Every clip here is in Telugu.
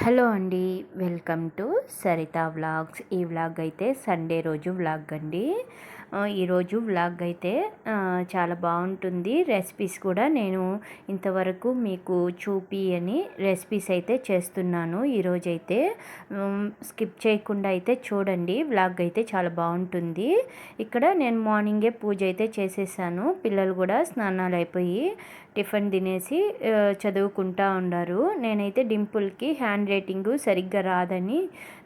హలో అండి. Welcome to Saritha vlogs. ఈ వ్లాగ్ అయితే సండే రోజు వ్లాగ్ అండి. ఈరోజు వ్లాగ్ అయితే చాలా బాగుంటుంది. రెసిపీస్ కూడా నేను ఇంతవరకు మీకు చూపియని రెసిపీస్ అయితే చేస్తున్నాను. ఈరోజైతే స్కిప్ చేయకుండా అయితే చూడండి. వ్లాగ్ అయితే చాలా బాగుంటుంది. ఇక్కడ నేను మార్నింగే పూజ అయితే చేసేసాను. పిల్లలు కూడా స్నానాలు అయిపోయి టిఫిన్ తినేసి చదువుకుంటా ఉన్నారు. నేనైతే డింపుల్కి హ్యాండ్ రైటింగ్ సరిగ్గా రాదని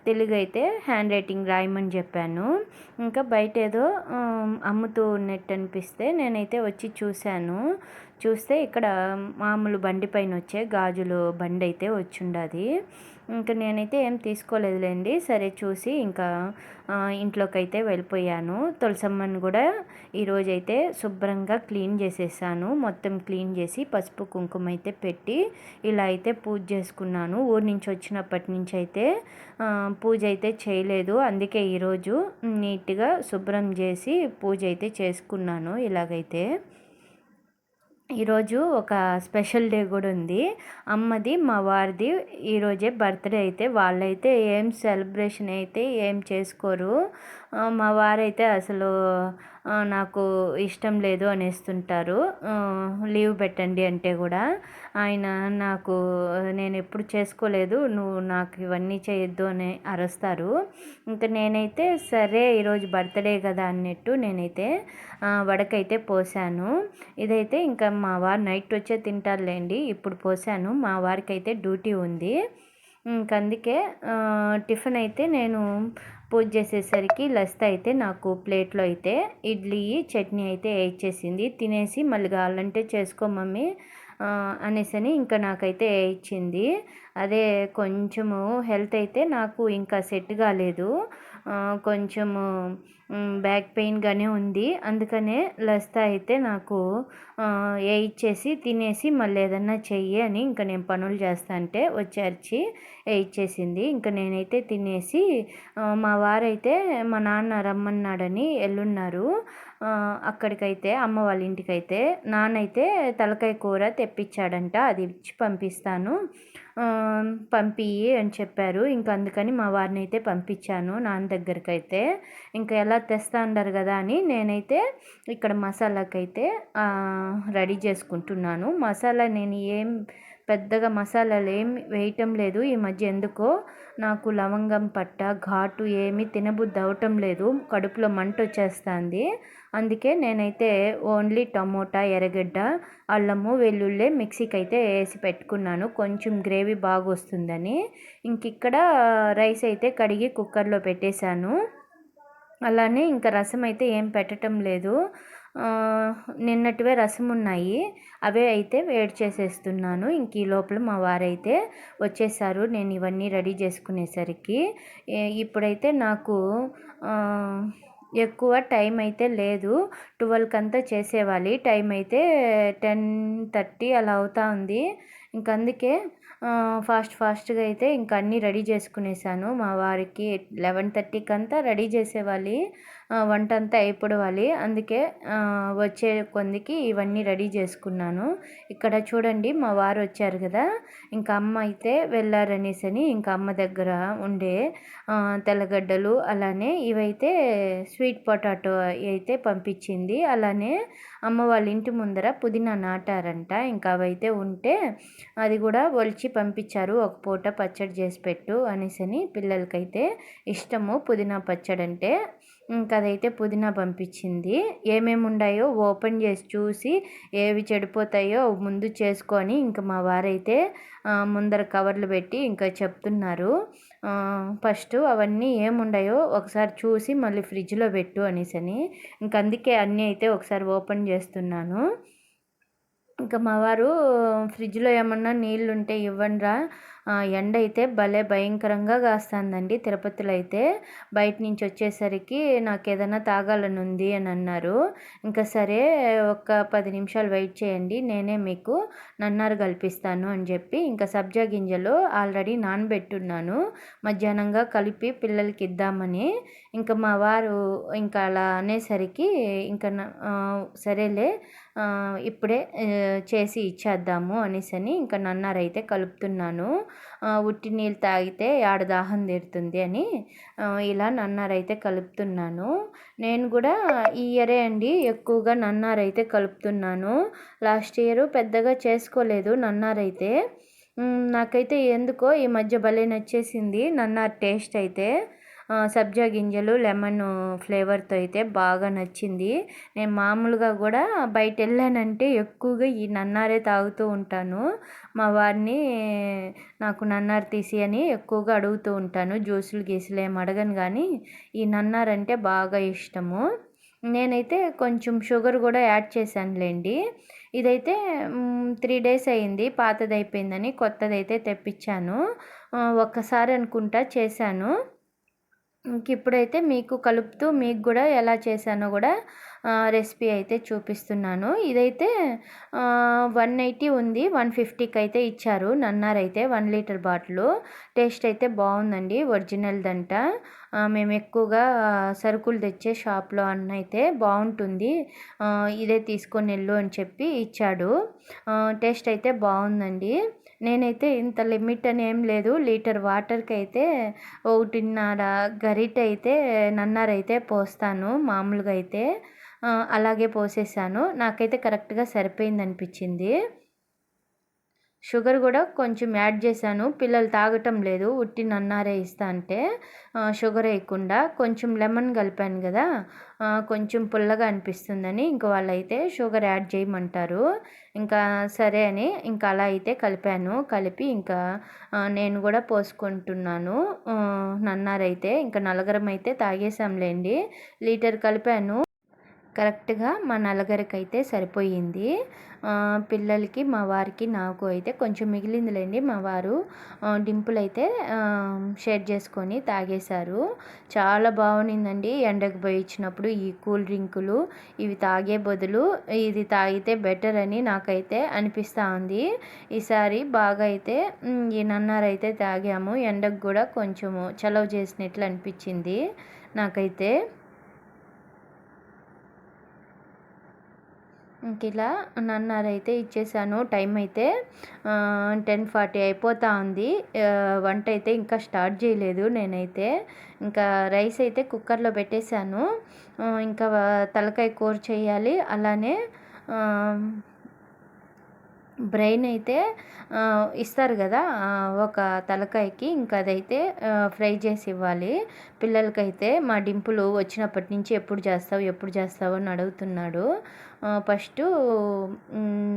తెలుగు అయితే హ్యాండ్ రైటింగ్ రాయమని చెప్పాను. ఇంకా బయట ఏదో అమ్ముతూ ఉన్నట్టు అనిపిస్తే నేనైతే వచ్చి చూస్తే ఇక్కడ మామూలు బండి పైన వచ్చే గాజులు బండి అయితే వచ్చిండది. ఇంకా నేనైతే ఏం తీసుకోలేదులేండి. సరే చూసి ఇంకా ఇంట్లోకి అయితే వెళ్ళిపోయాను. తులసమ్మని కూడా ఈరోజైతే శుభ్రంగా క్లీన్ చేసేసాను. మొత్తం క్లీన్ చేసి పసుపు కుంకుమ అయితే పెట్టి ఇలా అయితే పూజ చేసుకున్నాను. ఊరి నుంచి వచ్చినప్పటి నుంచి అయితే పూజ అయితే చేయలేదు. అందుకే ఈరోజు నీట్గా శుభ్రం చేసి పూజ అయితే చేసుకున్నాను. ఇలాగైతే ఈరోజు ఒక స్పెషల్ డే కూడా ఉంది. అమ్మది మా వారిది ఈరోజే బర్త్డే. అయితే వాళ్ళైతే ఏం సెలబ్రేషన్ అయితే ఏం చేసుకోరు. మా వారైతే అసలు నాకు ఇష్టం లేదు అనేస్తుంటారు. లీవ్ పెట్టండి అంటే కూడా ఆయన నాకు నేను ఎప్పుడు చేసుకోలేదు, నువ్వు నాకు ఇవన్నీ చేయొద్దు అని అరుస్తారు. ఇంకా నేనైతే సరే ఈరోజు బర్త్డే కదా అన్నట్టు నేనైతే వడకైతే పోసాను. ఇదైతే ఇంకా మా వారు నైట్ వచ్చే తింటారులేండి. ఇప్పుడు పోసాను. మా వారికి అయితే డ్యూటీ ఉంది. ఇంకందుకే టిఫిన్ అయితే నేను పూజ చేసేసరికి లస్త అయితే నాకు ప్లేట్లో అయితే ఇడ్లీ చట్నీ అయితే వేయించేసింది. తినేసి మళ్ళీ కావాలంటే చేసుకో మమ్మీ అనేసని ఇంకా నాకైతే ఇచ్చింది. అదే కొంచెము హెల్త్ అయితే నాకు ఇంకా సెట్ కాలేదు. కొంచెము బ్యాక్ పెయిన్గానే ఉంది. అందుకనే లస్త అయితే నాకు ఇచ్చేసి తినేసి మళ్ళీ ఏదన్నా చెయ్యి అని ఇంకా నేను పనులు చేస్తా అంటే వచ్చి అరిచి ఇచ్చేసింది. ఇంకా నేనైతే తినేసి మా వారైతే మా నాన్న రమ్మన్నాడని వెళ్ళున్నారు. అక్కడికైతే అమ్మ వాళ్ళ ఇంటికైతే నాన్నైతే తలకాయ కూర తెప్పించాడంట. అది ఇచ్చి పంపిస్తాను పంపి అని చెప్పారు. ఇంకా అందుకని మా వారిని అయితే పంపించాను నాన్న దగ్గరికి అయితే. ఇంకా ఎలా తెస్తా అన్నారు కదా అని నేనైతే ఇక్కడ మసాలాకైతే రెడీ చేసుకుంటున్నాను. మసాలా నేను ఏం పెద్దగా మసాలాలు ఏమి వేయటం లేదు ఈ మధ్య. ఎందుకో నాకు లవంగం పట్ట ఘాటు ఏమీ తినబుద్ధి అవటం లేదు. కడుపులో మంట వచ్చేస్తుంది. అందుకే నేనైతే ఓన్లీ టమోటా, ఎర్రగడ్డ, అల్లము, వెల్లుల్లి మిక్సీకి అయితే వేసి పెట్టుకున్నాను. కొంచెం గ్రేవీ బాగా వస్తుందని. ఇంక ఇక్కడ రైస్ అయితే కడిగి కుక్కర్లో పెట్టేశాను. అలానే ఇంకా రసం అయితే ఏం పెట్టడం లేదు. నిన్నటివే రసం ఉన్నాయి, అవే అయితే వేడి చేసేస్తున్నాను. ఇంక ఈ లోపల మా వారైతే వచ్చేసారు నేను ఇవన్నీ రెడీ చేసుకునేసరికి. ఇప్పుడైతే నాకు ఎక్కువ టైం అయితే లేదు. 12కి అంతా చేసేవాలి. టైం అయితే 10:30 అలా అవుతా ఉంది. ఇంక అందుకే ఫాస్ట్గా అయితే ఇంక అన్నీ రెడీ చేసుకునేసాను. మా వారికి 11:30కి అంతా రెడీ చేసేవాలి. వంట అంతా అయిపోవాలి. అందుకే వచ్చే కొందికి ఇవన్నీ రెడీ చేసుకున్నాను. ఇక్కడ చూడండి మా వారు వచ్చారు కదా. ఇంకా అమ్మ అయితే వెళ్ళారనేసని ఇంకా అమ్మ దగ్గర ఉండే తెల్లగడ్డలు అలానే ఇవైతే స్వీట్ పొటాటో అయితే పంపించింది. అలానే అమ్మ వాళ్ళ ఇంటి ముందర పుదీనా నాటారంట. ఇంకా అవైతే ఉంటే అది కూడా ఒలిచి పంపించారు. ఒక పూట పచ్చడి చేసి పెట్టు అనేసని. పిల్లలకైతే ఇష్టము పుదీనా పచ్చడి అంటే. ఇంకా అదైతే పుదీనా పంపించింది. ఏమేమి ఉన్నాయో ఓపెన్ చేసి చూసి ఏవి చెడిపోతాయో ముందు చేసుకొని ఇంకా మా వారైతే ముందర కవర్లు పెట్టి ఇంకా చెప్తున్నారు. ఫస్ట్ అవన్నీ ఏముండాయో ఒకసారి చూసి మళ్ళీ ఫ్రిడ్జ్లో పెట్టు అనేసని. ఇంక అందుకే అన్నీ అయితే ఒకసారి ఓపెన్ చేస్తున్నాను. ఇంకా మా వారు ఫ్రిడ్జ్లో ఏమన్నా నీళ్ళు ఉంటే ఇవ్వండిరా, ఎండ అయితే భలే భయంకరంగా కాస్తుందండి తిరుపతిలో అయితే. బయట నుంచి వచ్చేసరికి నాకు ఏదైనా తాగాలని ఉంది అని అన్నారు. ఇంకా సరే ఒక 10 నిమిషాలు వెయిట్ చేయండి, నేనే మీకు నన్నారు కల్పిస్తాను అని చెప్పి ఇంకా సబ్జా గింజలు ఆల్రెడీ నానబెట్టున్నాను. మధ్యాహ్నంగా కలిపి పిల్లలకి ఇద్దామని. ఇంకా మా వారు ఇంకా అలా అనేసరికి ఇంకా సరేలే ఇప్పుడే చేసి ఇచ్చేద్దాము అనేసని ఇంకా నన్నారైతే కలుపుతున్నాను. ఉట్టి నీళ్ళు తాగితే ఏడ దాహం తీరుతుంది అని ఇలా నన్నారైతే కలుపుతున్నాను. నేను కూడా ఈ ఇయరే అండి ఎక్కువగా నన్నారైతే కలుపుతున్నాను. లాస్ట్ ఇయర్ పెద్దగా చేసుకోలేదు నన్నారైతే. నాకైతే ఎందుకో ఈ మధ్య భలే నచ్చేసింది నన్నార్ టేస్ట్ అయితే. సబ్జా గింజలు లెమన్ ఫ్లేవర్తో అయితే బాగా నచ్చింది. నేను మామూలుగా కూడా బయట వెళ్ళానంటే ఎక్కువగా ఈ నన్నారే తాగుతూ ఉంటాను. మా వారిని నాకు నన్నారు తీసి అని ఎక్కువగా అడుగుతూ ఉంటాను. జ్యూసులు గీసులు ఏమి అడగను, కానీ ఈ నన్నార్ అంటే బాగా ఇష్టము. నేనైతే కొంచెం షుగర్ కూడా యాడ్ చేశానులేండి. ఇదైతే 3 డేస్ అయింది, పాతది అయిపోయిందని కొత్తదైతే తెప్పించాను. ఒక్కసారి అనుకుంటా చేశాను. ఇప్పుడైతే మీకు కలుపుతూ మీకు కూడా ఎలా చేశానో కూడా రెసిపీ అయితే చూపిస్తున్నాను. ఇదైతే 180 ఉంది, 150కి అయితే ఇచ్చారు నన్నార్ అయితే 1 లీటర్ బాటిల్. టేస్ట్ అయితే బాగుందండి, ఒరిజినల్దంట. మేము ఎక్కువగా సరుకులు తెచ్చే షాప్లో అన్న అయితే బాగుంటుంది, ఇదే తీసుకొని వెళ్ళు అని చెప్పి ఇచ్చాడు. టేస్ట్ అయితే బాగుందండి. నేనైతే ఇంత లిమిట్ అని ఏం లేదు, లీటర్ వాటర్కి అయితే 1.5 గరిటె అయితే నన్నారైతే పోస్తాను మామూలుగా అయితే. అలాగే పోసేసాను, నాకైతే కరెక్ట్గా సరిపోయింది అనిపించింది. షుగర్ కూడా కొంచెం యాడ్ చేశాను, పిల్లలు తాగటం లేదు, ఉట్టి నన్నారే ఇస్తా అంటే షుగర్ వేయకుండా కొంచెం లెమన్ కలిపాను కదా, కొంచెం పుల్లగా అనిపిస్తుందని ఇంకా వాళ్ళైతే షుగర్ యాడ్ చేయమంటారు. ఇంకా సరే అని ఇంకా అలా అయితే కలిపి ఇంకా నేను కూడా పోసుకుంటున్నాను నన్నారైతే. ఇంకా నలుగురం అయితే తాగేసాంలేండి. లీటర్ కలిపాను, కరెక్ట్గా మా నలుగురికైతే సరిపోయింది. పిల్లలకి, మా వారికి, నాకు అయితే కొంచెం మిగిలిందిలేండి. మా వారు డింపుల్ అయితే షేర్ చేసుకొని తాగేశారు. చాలా బాగుండిందండి. ఎండకు పోయి ఇచ్చినప్పుడు ఈ కూల్ డ్రింకులు ఇవి తాగే బదులు ఇది తాగితే బెటర్ అని నాకైతే అనిపిస్తూ ఉంది. ఈసారి బాగా అయితే ఈ నన్నార్ అయితే తాగాము. ఎండకు కూడా కొంచెము చలవ చేసినట్లు అనిపించింది నాకైతే. ఇంక ఇలా నన్నార్ అయితే ఇచ్చేసాను. టైం అయితే 10:40 అయిపోతూ ఉంది. వంట అయితే ఇంకా స్టార్ట్ చేయలేదు నేనైతే. ఇంకా రైస్ అయితే కుక్కర్లో పెట్టేశాను. ఇంకా తలకాయ కూర చేయాలి. అలానే బ్రెయిన్ అయితే ఇస్తారు కదా ఒక తలకాయకి, ఇంకా అదైతే ఫ్రై చేసి ఇవ్వాలి పిల్లలకైతే. మా డింపులు వచ్చినప్పటి నుంచి ఎప్పుడు చేస్తావు అని అడుగుతున్నాడు. ఫస్ట్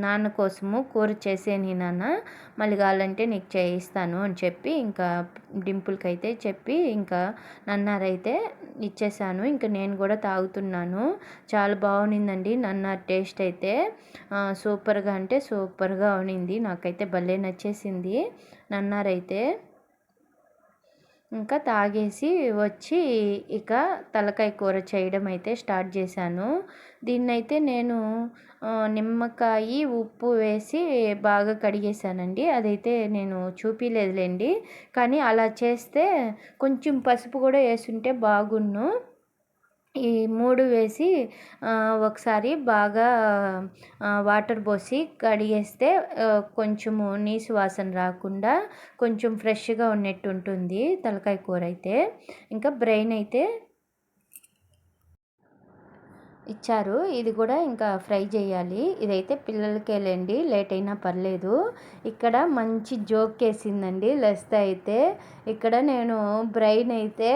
నాన్న కోసము కూర చేసేని నాన్న, మళ్ళీ కావాలంటే నీకు చేయిస్తాను అని చెప్పి ఇంకా డింపుల్కి అయితే చెప్పి ఇంకా నన్నారైతే ఇచ్చేసాను. ఇంకా నేను కూడా తాగుతున్నాను. చాలా బాగుండిందండి నన్నార్ టేస్ట్ అయితే. సూపర్గా అంటే సూపర్గా ఉన్నింది, నాకైతే భలే నచ్చేసింది నన్నారైతే. ఇంకా తాగేసి వచ్చి ఇక తలకాయ కూర చేయడం అయితే స్టార్ట్ చేశాను. దీన్నైతే నేను నిమ్మకాయ ఉప్పు వేసి బాగా కడిగేసానండి. అదైతే నేను చూపిలేదులేండి, కానీ అలా చేస్తే కొంచెం పసుపు కూడా వేసుంటే బాగున్ను. ఈ 3 వేసి ఒకసారి బాగా వాటర్ పోసి కడిగేస్తే కొంచెము నీసు వాసన రాకుండా కొంచెం ఫ్రెష్గా ఉన్నట్టు ఉంటుంది తలకాయ కూర అయితే. ఇంకా బ్రెయిన్ అయితే ఇచ్చారు, ఇది కూడా ఇంకా ఫ్రై చేయాలి. ఇదైతే పిల్లలకేలేండి, లేట్ అయినా పర్లేదు. ఇక్కడ మంచి జోక్ వేసిందండి లెస్త అయితే. ఇక్కడ నేను బ్రెయిన్ అయితే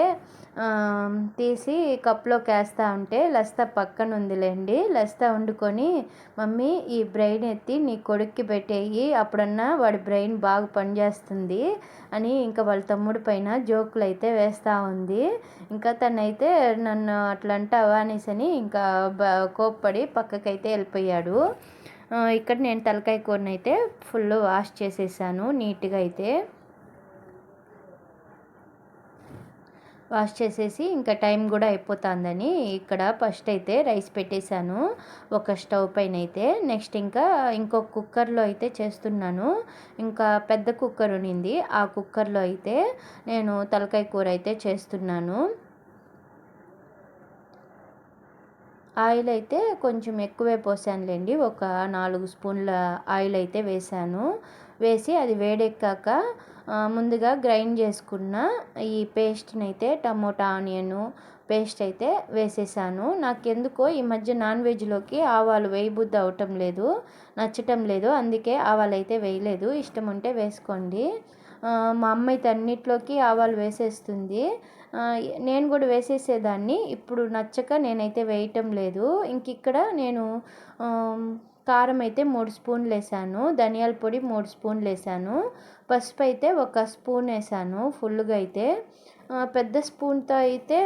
తీసి కప్లోకి వేస్తా ఉంటే లెస్త పక్కన ఉందిలేండి. లెస్త వండుకొని, మమ్మీ ఈ బ్రెయిన్ ఎత్తి నీ కొడుక్కి పెట్టేయి, అప్పుడన్నా వాడి బ్రెయిన్ బాగా పనిచేస్తుంది అని ఇంకా వాళ్ళ తమ్ముడి పైన జోకులు అయితే వేస్తూ ఉంది. ఇంకా తనైతే నన్ను అట్లా అంటావా అనేసి ఇంకా కోప్పడి పక్కకైతే వెళ్ళిపోయాడు. ఇక్కడ నేను తలకాయ కూరనైతే ఫుల్ వాష్ చేసేసాను నీట్గా అయితే. వాష్ చేసేసి ఇంకా టైం కూడా అయిపోతుందని ఇక్కడ ఫస్ట్ అయితే రైస్ పెట్టేశాను ఒక స్టవ్ పైన అయితే. నెక్స్ట్ ఇంకా ఇంకొక కుక్కర్లో అయితే చేస్తున్నాను. ఇంకా పెద్ద కుక్కర్ ఉన్నింది, ఆ కుక్కర్లో అయితే నేను తలకాయ కూర అయితే చేస్తున్నాను. ఆయిల్ అయితే కొంచెం ఎక్కువే పోసానులేండి, ఒక 4 స్పూన్ల ఆయిల్ అయితే వేసాను. వేసి అది వేడెక్కాక ముందుగా గ్రైండ్ చేసుకున్న ఈ పేస్ట్ని అయితే టమోటా ఆనియన్ పేస్ట్ అయితే వేసేసాను. నాకెందుకో ఈ మధ్య నాన్ వెజ్లోకి ఆవాలు వేయబుద్ధి అవటం లేదు, నచ్చటం లేదు, అందుకే ఆవాలు అయితే వేయలేదు. ఇష్టం ఉంటే వేసుకోండి. మా అమ్మ అయితే అన్నిట్లోకి ఆవాలు వేసేస్తుంది. నేను కూడా వేసేసేదాన్ని, ఇప్పుడు నచ్చక నేనైతే వేయటం లేదు. ఇంక ఇక్కడ నేను కారం అయితే 3 స్పూన్లు వేసాను, ధనియాల పొడి 3 స్పూన్లు వేసాను, పసుపు అయితే 1 స్పూన్ వేసాను ఫుల్గా అయితే. పెద్ద స్పూన్తో అయితే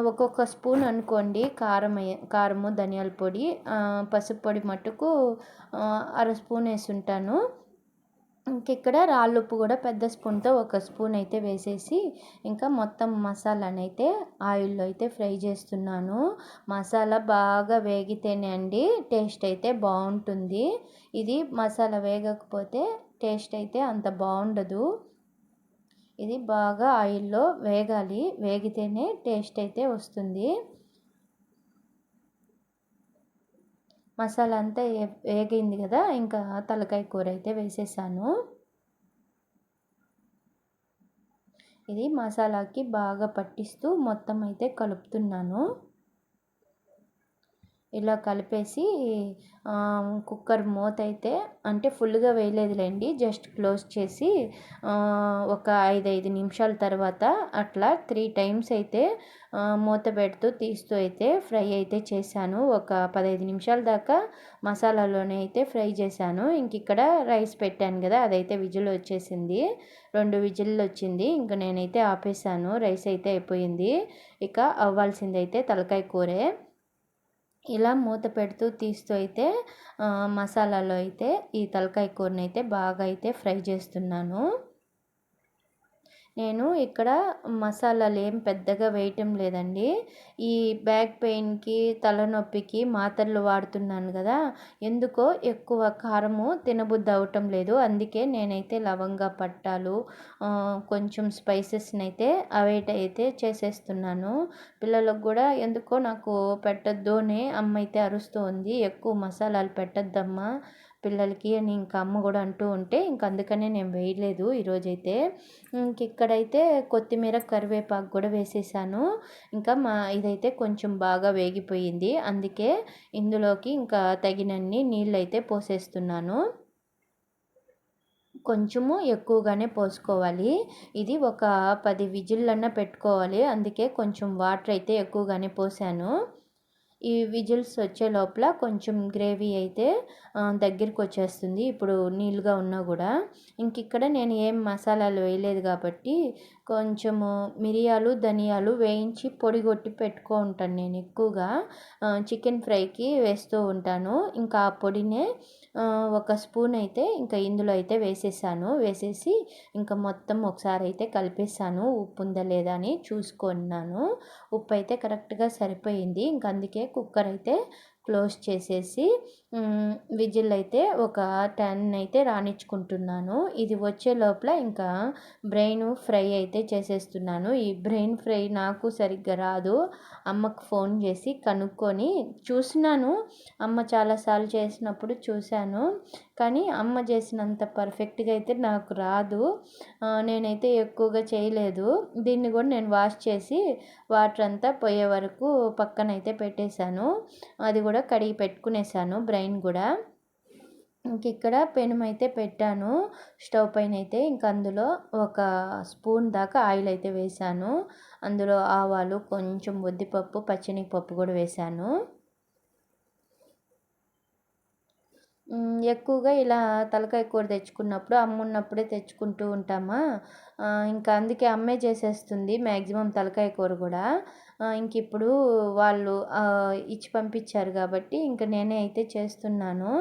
ఒక్కొక్క స్పూన్ అనుకోండి కారము ధనియాల పొడి. పసుపు పొడి మట్టుకు 1/2 స్పూన్ వేసుంటాను. ఇంకిక్కడ రాళ్ళుప్పు కూడా పెద్ద స్పూన్తో 1 స్పూన్ అయితే వేసేసి ఇంకా మొత్తం మసాలాని అయితే ఆయిల్లో అయితే ఫ్రై చేస్తున్నాను. మసాలా బాగా వేగితేనే అండి టేస్ట్ అయితే బాగుంటుంది. ఇది మసాలా వేగకపోతే టేస్ట్ అయితే అంత బాగుండదు. ఇది బాగా ఆయిల్లో వేగాలి, వేగితేనే టేస్ట్ అయితే వస్తుంది. మసాలా అంతా వేగింది కదా, ఇంకా తలకాయ కూర అయితే వేసేసాను. ఇది మసాలాకి బాగా పట్టిస్తూ మొత్తం అయితే కలుపుతున్నాను. ఇలా కలిపేసి కుక్కర్ మూత అయితే అంటే ఫుల్గా వేయలేదులేండి, జస్ట్ క్లోజ్ చేసి ఒక 5 నిమిషాల తర్వాత అట్లా 3 టైమ్స్ అయితే మూత పెడుతూ తీస్తూ అయితే ఫ్రై అయితే చేశాను. ఒక 15 నిమిషాల దాకా మసాలాలోనే అయితే ఫ్రై చేశాను. ఇంక ఇక్కడ రైస్ పెట్టాను కదా, అదైతే విజిల్ వచ్చేసింది, 2 విజిల్లు వచ్చింది. ఇంక నేనైతే ఆపేసాను, రైస్ అయితే అయిపోయింది. ఇక అవ్వాల్సింది అయితే తలకాయ కూరే. ఇలా మూత పెడుతూ తీస్తూ అయితే మసాలాలో అయితే ఈ తలకాయ కూరని అయితే బాగా అయితే ఫ్రై చేస్తున్నాను. నేను ఇక్కడ మసాలాలు ఏం పెద్దగా వేయటం లేదండి. ఈ బ్యాక్ పెయిన్కి తలనొప్పికి మాత్రలు వాడుతున్నాను కదా, ఎందుకో ఎక్కువ కారము తినబుద్ధి అవటం లేదు. అందుకే నేనైతే లవంగ పట్టాలు కొంచెం స్పైసెస్ని అయితే అవాయిడ్ అయితే చేసేస్తున్నాను. పిల్లలకు కూడా ఎందుకో నాకు పెట్టద్దు అని అమ్మ అయితే అరుస్తూ ఉంది, ఎక్కువ మసాలాలు పెట్టద్దమ్మా పిల్లలకి అని ఇంకా అమ్మ కూడా అంటూ ఉంటే ఇంక అందుకనే నేను వేయలేదు ఈరోజైతే. ఇక్కడైతే కొత్తిమీర కరివేపాకు కూడా వేసేసాను. ఇంకా ఇదైతే కొంచెం బాగా వేగిపోయింది, అందుకే ఇందులోకి ఇంకా తగినన్ని నీళ్ళు అయితే పోసేస్తున్నాను. కొంచెము ఎక్కువగానే పోసుకోవాలి. ఇది ఒక 10 విజిల్లన్నా పెట్టుకోవాలి, అందుకే కొంచెం వాటర్ అయితే ఎక్కువగానే పోసాను. ఈ విజిల్స్ వచ్చే లోపల కొంచెం గ్రేవీ అయితే దగ్గరికి వచ్చేస్తుంది, ఇప్పుడు నీళ్ళుగా ఉన్నా కూడా. ఇంక ఇక్కడ నేను ఏం మసాలాలు వేయలేదు కాబట్టి కొంచెము మిరియాలు ధనియాలు వేయించి పొడి కొట్టి పెట్టుకుంటాను నేను ఎక్కువగా, చికెన్ ఫ్రైకి వేస్తూ ఉంటాను. ఇంకా ఆ పొడినే 1 స్పూన్ అయితే ఇంకా ఇందులో అయితే వేసేసి ఇంకా మొత్తం ఒకసారి అయితే కలిపేసాను. ఉప్పు ఉందా లేదా అని చూసుకున్నాను, ఉప్పు అయితే కరెక్ట్గా సరిపోయింది. ఇంక అందుకే కుక్కర్ అయితే క్లోజ్ చేసేసి విజిల్ అయితే ఒక 10 అయితే రాణించుకుంటున్నాను. ఇది వచ్చే లోపల ఇంకా బ్రెయిన్ ఫ్రై అయితే చేసేస్తున్నాను. ఈ బ్రెయిన్ ఫ్రై నాకు సరిగ్గా రాదు, అమ్మకు ఫోన్ చేసి కనుక్కొని చూసినాను, అమ్మ చాలాసార్లు చేసినప్పుడు చూశాను, కానీ అమ్మ చేసినంత పర్ఫెక్ట్గా అయితే నాకు రాదు. నేనైతే ఎక్కువగా చేయలేదు. దీన్ని కూడా నేను వాష్ చేసి వాటర్ అంతా పోయే వరకు పక్కనైతే పెట్టేశాను, అది కూడా కడిగి పెట్టుకునేసాను బ్రెయిన్ కూడా. ఇంక ఇక్కడ పెనం అయితే పెట్టాను స్టవ్ పైన అయితే. ఇంక అందులో 1 స్పూన్ దాకా ఆయిల్ అయితే వేసాను. అందులో ఆవాలు, కొంచెం ఉద్దిపప్పు, పచ్చెనగపప్పు కూడా వేసాను. ఎక్కువగా ఇలా తలకాయ కూర తెచ్చుకున్నప్పుడు అమ్మ ఉన్నప్పుడే తెచ్చుకుంటూ ఉంటామా, ఇంకా అందుకే అమ్మే చేసేస్తుంది మ్యాక్సిమం తలకాయ కూర కూడా. ఇంక ఇప్పుడు వాళ్ళు ఇచ్చి పంపించారు కాబట్టి ఇంక నేనే అయితే చేస్తున్నాను.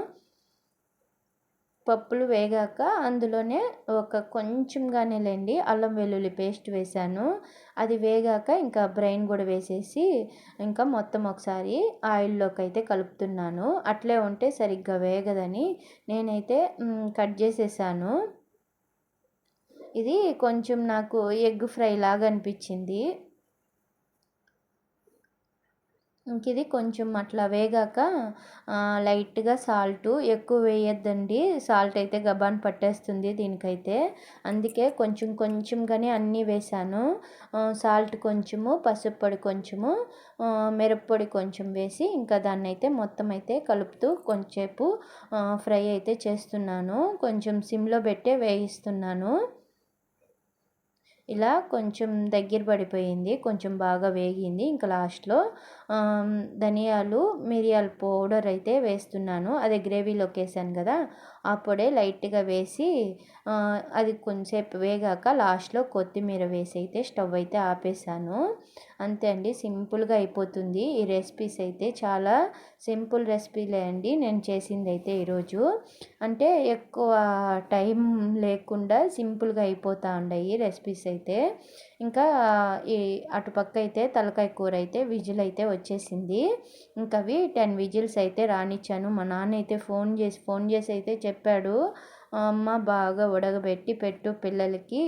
పప్పులు వేగాక అందులోనే కొంచెంగానే లేండి అల్లం వెల్లుల్లి పేస్ట్ వేసాను. అది వేగాక ఇంకా బ్రెయిన్ కూడా వేసేసి ఇంకా మొత్తం ఒకసారి ఆయిల్లోకి అయితే కలుపుతున్నాను. అట్లే ఉంటే సరిగ్గా వేగదని నేనైతే కట్ చేసేసాను. ఇది కొంచెం నాకు ఎగ్ ఫ్రై లాగా అనిపించింది. ఇంక ఇది కొంచెం అట్లా వేగాక లైట్గా సాల్టు ఎక్కువ వేయొద్దండి, సాల్ట్ అయితే గబాన్ పట్టేస్తుంది దీనికైతే. అందుకే కొంచెం కొంచెంగానే అన్నీ వేసాను. సాల్ట్ కొంచెము, పసుపు పొడి కొంచెము, మిరప్పొడి కొంచెం వేసి ఇంకా దాన్ని అయితే మొత్తం అయితే కలుపుతూ కొంచెంసేపు ఫ్రై అయితే చేస్తున్నాను. కొంచెం సిమ్లో పెట్టే వేయిస్తున్నాను. ఇలా కొంచెం దగ్గర పడిపోయింది, కొంచెం బాగా వేగింది. ఇంకా లాస్ట్లో ధనియాలు, మిరియాల పౌడర్ అయితే వేస్తున్నాను. అదే గ్రేవీలోకి వేసాను కదా, ఆ పొడే లైట్గా వేసి అది కొంచెంసేపు వేగాక లాస్ట్లో కొత్తిమీర వేసి అయితే స్టవ్ అయితే ఆపేసాను. అంతే అండి, సింపుల్గా అయిపోతుంది. ఈ రెసిపీస్ అయితే చాలా సింపుల్ రెసిపీలే అండి నేను చేసింది అయితే ఈరోజు. అంటే ఎక్కువ టైం లేకుండా సింపుల్గా అయిపోతూ ఉన్నాయి రెసిపీస్ అయితే. ఇంకా ఈ అటుపక్క అయితే తలకాయ కూర అయితే విజిల్ అయితే వచ్చేసింది. ఇంకా అవి 10 విజిల్స్ అయితే రానిచ్చాను. మా నాన్న అయితే ఫోన్ చేసి అయితే చెప్పాడు, అమ్మ బాగా ఉడకబెట్టి పెట్టు పిల్లలకి,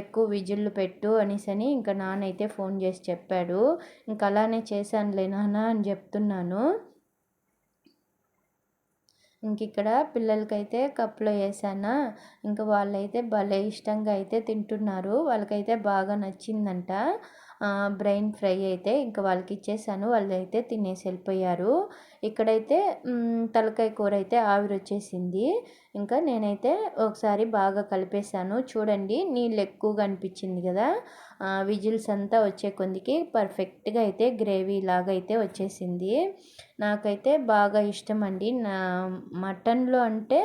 ఎక్కువ విజిల్లు పెట్టు అనేసని ఇంకా నాన్న అయితే ఫోన్ చేసి చెప్పాడు. ఇంకా అలానే చేశానులే నాన్న అని చెప్తున్నాను. ఇంక ఇక్కడ పిల్లలకైతే కప్లో వేసానా, ఇంకా వాళ్ళైతే భలే ఇష్టంగా అయితే తింటున్నారు. వాళ్ళకైతే బాగా నచ్చిందంట బ్రెయిన్ ఫ్రై అయితే. ఇంకా వాళ్ళకి ఇచ్చేసాను, వాళ్ళు అయితే తినేసి వెళ్ళిపోయారు. ఇక్కడైతే తలకాయ కూర అయితే ఆవిరి వచ్చేసింది. ఇంకా నేనైతే ఒకసారి బాగా కలిపేసాను. చూడండి, నీళ్ళు ఎక్కువగా అనిపించింది కదా, విజిల్స్ అంతా వచ్చే కొద్దికి పర్ఫెక్ట్గా అయితే గ్రేవీ లాగా అయితే వచ్చేసింది. నాకైతే బాగా ఇష్టం అండి. నా మటన్లో అంటే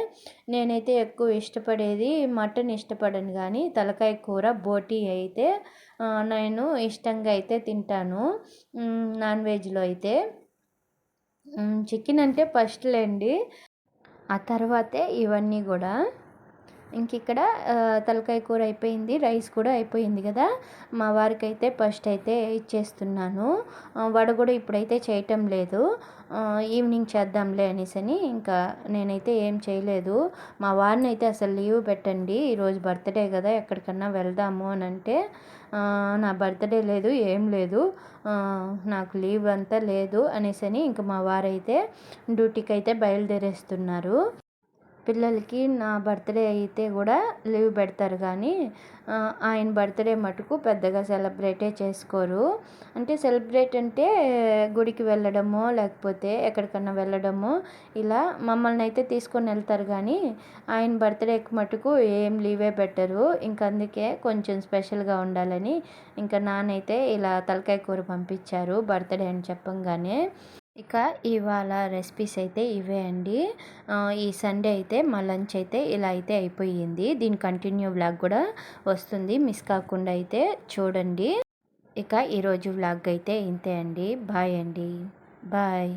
నేనైతే ఎక్కువ ఇష్టపడేది మటన్ ఇష్టపడను, కానీ తలకాయ కూర బోటీ అయితే నేను ఇష్టంగా అయితే తింటాను. నాన్ వెజ్లో అయితే చికెన్ అంటే ఫస్ట్లేండి, ఆ తర్వాతే ఇవన్నీ కూడా. ఇంక ఇక్కడ తలకాయ కూర అయిపోయింది, రైస్ కూడా అయిపోయింది కదా. మా వారికి అయితే ఫస్ట్ అయితే ఇచ్చేస్తున్నాను. వడ కూడా ఇప్పుడైతే చేయటం లేదు, ఈవినింగ్ చేద్దాంలే అనేసని ఇంకా నేనైతే ఏం చేయలేదు. మా వారిని అయితే అసలు లీవ్ పెట్టండి, ఈరోజు బర్త్డే కదా ఎక్కడికన్నా వెళ్దాము అని అంటే, నా బర్త్డే లేదు ఏం లేదు, నాకు లీవ్ అంతా లేదు అనేసని ఇంకా మా వారైతే డ్యూటీకి అయితే బయలుదేరేస్తున్నారు. పిల్లలకి నా బర్త్డే అయితే కూడా లీవ్ పెడతారు, కానీ ఆయన బర్త్డే మటుకు పెద్దగా సెలబ్రేటే చేసుకోరు. అంటే సెలబ్రేట్ అంటే గుడికి వెళ్ళడమో లేకపోతే ఎక్కడికన్నా వెళ్ళడమో ఇలా మమ్మల్ని అయితే తీసుకొని వెళ్తారు, కానీ ఆయన బర్త్డేకి మటుకు ఏం లీవే పెట్టరు. ఇంక అందుకే కొంచెం స్పెషల్గా ఉండాలని ఇంకా నాన్నైతే ఇలా తలకాయ కూర పంపించారు బర్త్డే అని చెప్పంగానే. ఇక ఇవాళ రెసిపీస్ అయితే ఇవే అండి. ఈ సండే అయితే మా లంచ్ అయితే ఇలా అయితే అయిపోయింది. దీని కంటిన్యూ వ్లాగ్ కూడా వస్తుంది, మిస్ కాకుండా అయితే చూడండి. ఇక ఈరోజు వ్లాగ్ అయితే ఇంతే అండి. బాయ్ అండి, బాయ్.